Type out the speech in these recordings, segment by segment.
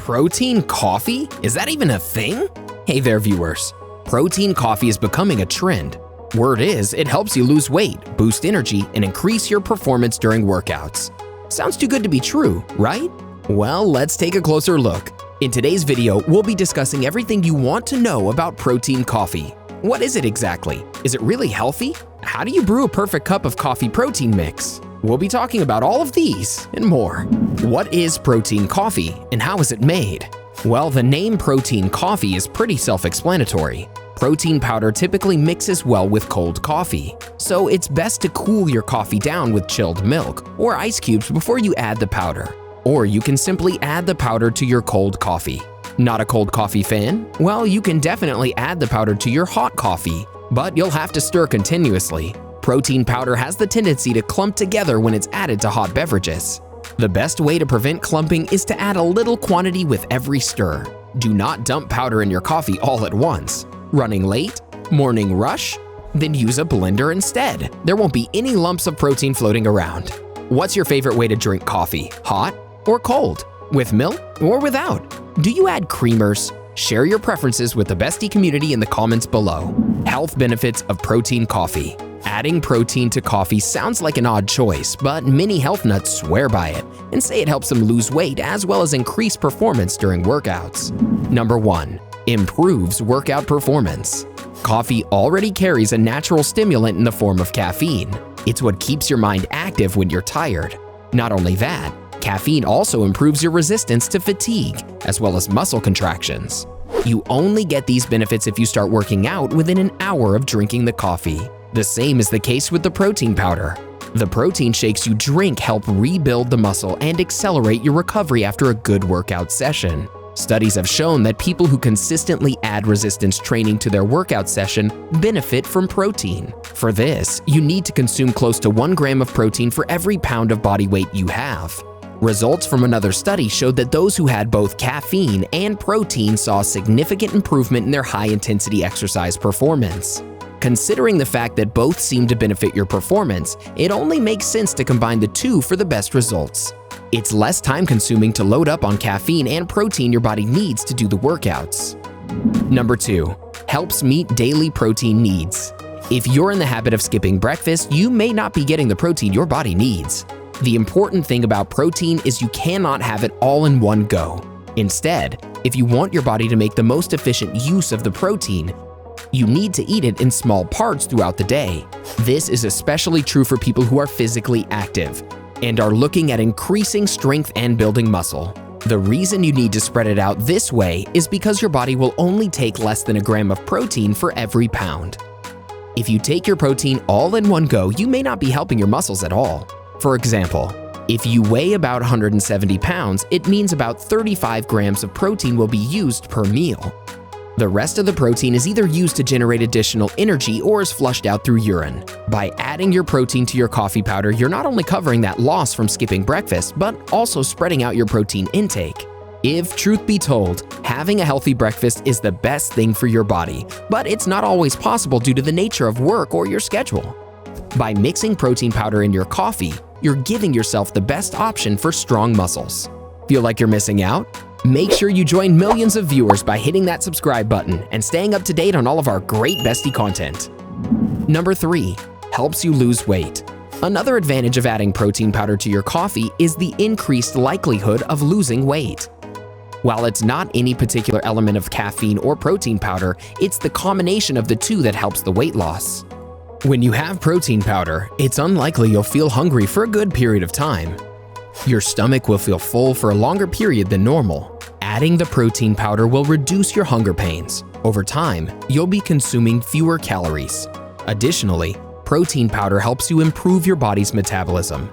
Protein coffee? Is that even a thing? Hey there, viewers. Protein coffee is becoming a trend. Word is, it helps you lose weight, boost energy, and increase your performance during workouts. Sounds too good to be true, right? Well, let's take a closer look. In today's video, we'll be discussing everything you want to know about protein coffee. What is it exactly? Is it really healthy? How do you brew a perfect cup of coffee protein mix? We'll be talking about all of these and more. What is protein coffee and how is it made? Well, the name protein coffee is pretty self-explanatory. Protein powder typically mixes well with cold coffee, so it's best to cool your coffee down with chilled milk or ice cubes before you add the powder. Or you can simply add the powder to your cold coffee. Not a cold coffee fan? Well, you can definitely add the powder to your hot coffee, but you'll have to stir continuously. Protein powder has the tendency to clump together when it's added to hot beverages. The best way to prevent clumping is to add a little quantity with every stir. Do not dump powder in your coffee all at once. Running late? Morning rush? Then use a blender instead. There won't be any lumps of protein floating around. What's your favorite way to drink coffee? Hot or cold? With milk or without? Do you add creamers? Share your preferences with the bestie community in the comments below. Health benefits of protein coffee. Adding protein to coffee sounds like an odd choice, but many health nuts swear by it and say it helps them lose weight as well as increase performance during workouts. Number 1. Improves workout performance. Coffee already carries a natural stimulant in the form of caffeine. It's what keeps your mind active when you're tired. Not only that, caffeine also improves your resistance to fatigue as well as muscle contractions. You only get these benefits if you start working out within an hour of drinking the coffee. The same is the case with the protein powder. The protein shakes you drink help rebuild the muscle and accelerate your recovery after a good workout session. Studies have shown that people who consistently add resistance training to their workout session benefit from protein. For this, you need to consume close to 1 gram of protein for every pound of body weight you have. Results from another study showed that those who had both caffeine and protein saw significant improvement in their high-intensity exercise performance. Considering the fact that both seem to benefit your performance, it only makes sense to combine the two for the best results. It's less time-consuming to load up on caffeine and protein your body needs to do the workouts. Number 2. Helps meet daily protein needs. If you're in the habit of skipping breakfast, you may not be getting the protein your body needs. The important thing about protein is you cannot have it all in one go. Instead, if you want your body to make the most efficient use of the protein, you need to eat it in small parts throughout the day. This is especially true for people who are physically active and are looking at increasing strength and building muscle. The reason you need to spread it out this way is because your body will only take less than a gram of protein for every pound. If you take your protein all in one go, you may not be helping your muscles at all. For example, if you weigh about 170 pounds, it means about 35 grams of protein will be used per meal. The rest of the protein is either used to generate additional energy or is flushed out through urine. By adding your protein to your coffee powder, you're not only covering that loss from skipping breakfast, but also spreading out your protein intake. If truth be told, having a healthy breakfast is the best thing for your body, but it's not always possible due to the nature of work or your schedule. By mixing protein powder in your coffee, you're giving yourself the best option for strong muscles. Feel like you're missing out? Make sure you join millions of viewers by hitting that subscribe button and staying up to date on all of our great bestie content. Number 3. Helps you lose weight. Another advantage of adding protein powder to your coffee is the increased likelihood of losing weight. While it's not any particular element of caffeine or protein powder, it's the combination of the two that helps the weight loss. When you have protein powder, it's unlikely you'll feel hungry for a good period of time. Your stomach will feel full for a longer period than normal. Adding the protein powder will reduce your hunger pains. Over time, you'll be consuming fewer calories. Additionally, protein powder helps you improve your body's metabolism.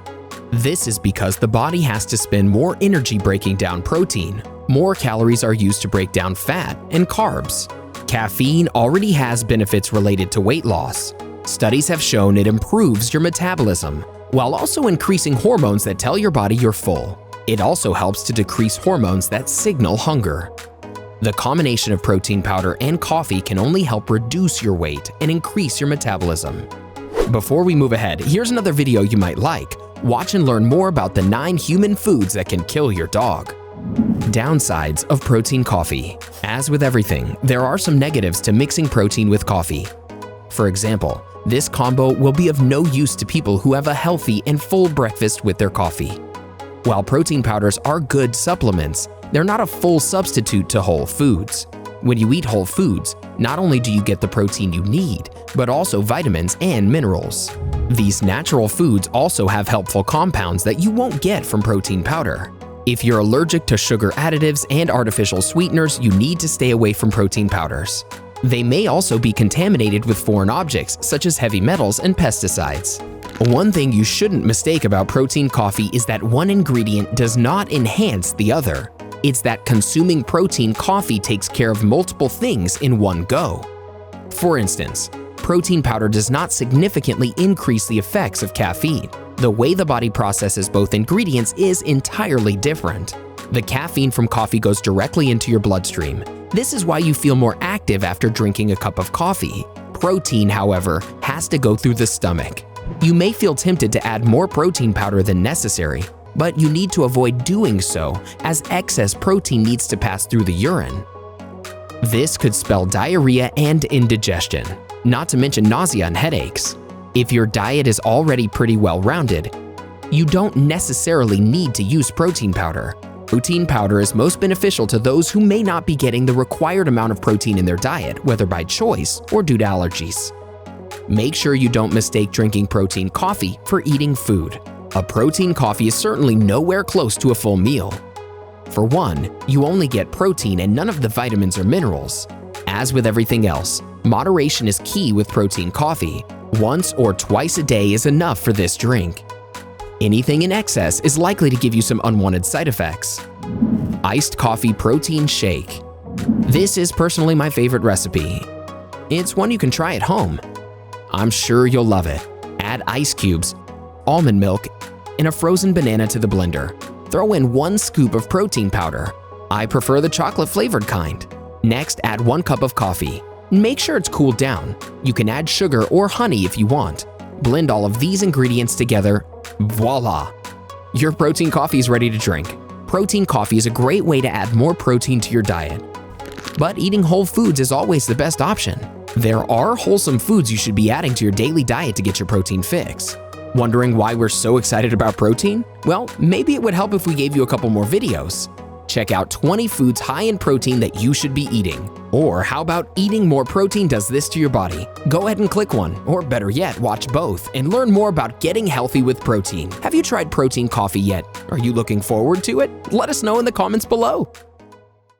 This is because the body has to spend more energy breaking down protein. More calories are used to break down fat and carbs. Caffeine already has benefits related to weight loss. Studies have shown it improves your metabolism, while also increasing hormones that tell your body you're full. It also helps to decrease hormones that signal hunger. The combination of protein powder and coffee can only help reduce your weight and increase your metabolism. Before we move ahead, here's another video you might like. Watch and learn more about the 9 human foods that can kill your dog. Downsides of protein coffee. As with everything, there are some negatives to mixing protein with coffee. For example, this combo will be of no use to people who have a healthy and full breakfast with their coffee. While protein powders are good supplements, they're not a full substitute to whole foods. When you eat whole foods, not only do you get the protein you need, but also vitamins and minerals. These natural foods also have helpful compounds that you won't get from protein powder. If you're allergic to sugar additives and artificial sweeteners, you need to stay away from protein powders. They may also be contaminated with foreign objects such as heavy metals and pesticides. One thing you shouldn't mistake about protein coffee is that one ingredient does not enhance the other. It's that consuming protein coffee takes care of multiple things in one go. For instance, protein powder does not significantly increase the effects of caffeine. The way the body processes both ingredients is entirely different. The caffeine from coffee goes directly into your bloodstream. This is why you feel more active after drinking a cup of coffee. Protein, however, has to go through the stomach. You may feel tempted to add more protein powder than necessary, but you need to avoid doing so as excess protein needs to pass through the urine. This could spell diarrhea and indigestion, not to mention nausea and headaches. If your diet is already pretty well-rounded, you don't necessarily need to use protein powder. Protein powder is most beneficial to those who may not be getting the required amount of protein in their diet, whether by choice or due to allergies. Make sure you don't mistake drinking protein coffee for eating food. A protein coffee is certainly nowhere close to a full meal. For one, you only get protein and none of the vitamins or minerals. As with everything else, moderation is key with protein coffee. Once or twice a day is enough for this drink. Anything in excess is likely to give you some unwanted side effects. Iced coffee protein shake. This is personally my favorite recipe. It's one you can try at home. I'm sure you'll love it. Add ice cubes, almond milk, and a frozen banana to the blender. Throw in 1 scoop of protein powder. I prefer the chocolate-flavored kind. Next, add 1 cup of coffee. Make sure it's cooled down. You can add sugar or honey if you want. Blend all of these ingredients together. Voila! Your protein coffee is ready to drink. Protein coffee is a great way to add more protein to your diet. But eating whole foods is always the best option. There are wholesome foods you should be adding to your daily diet to get your protein fix. Wondering why we're so excited about protein? Well, maybe it would help if we gave you a couple more videos. Check out 20 foods high in protein that you should be eating. Or how about eating more protein does this to your body? Go ahead and click one, or better yet, watch both and learn more about getting healthy with protein. Have you tried protein coffee yet? Are you looking forward to it? Let us know in the comments below.